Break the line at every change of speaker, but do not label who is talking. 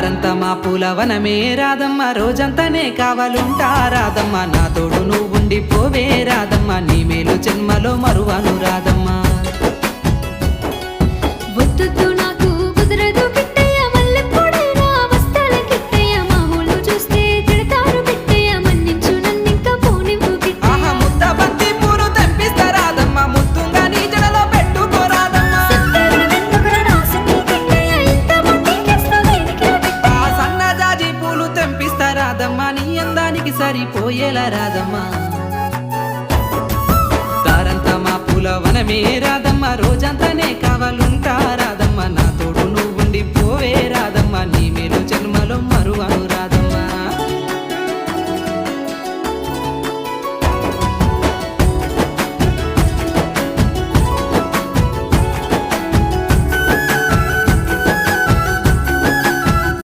దారంతా మా పూలవనమే రాదమ్మ రోజంతానే కావాలుంటా రాదమ్మ నా తోడు నువ్వుండి పోవే రాదమ్మ నీ మేలు జన్మలో మరువను రాదమ్మ
వద్దు నాకు కుదరదు కిట్టయ్య మల్లెపూడైనా వస్తాల కిట్టయ్య మామూలు చూస్తే తిడతారు కిట్టయ్య మన్నించు నన్నింకా పోనివ్వు కిట్టయ్య
ఆహా ముద్ద బంతి పూలు తెంపిస్తా రాదమ్మ ముత్తుంగా నీ జడలో పెట్టుకోరాదమ్మ ఆ సన్నజాజి పూలు తెంపిస్తా రాదమ్మ నీ అందానికి సరిపోయేలా రాదమ్మ దారంతా మా పూలవనమే రాదమ్మ రోజంతానే కావాలుంటా రాదమ్మ నా తోడు నువ్వుండి పోవే రాదమ్మ నీ మీరు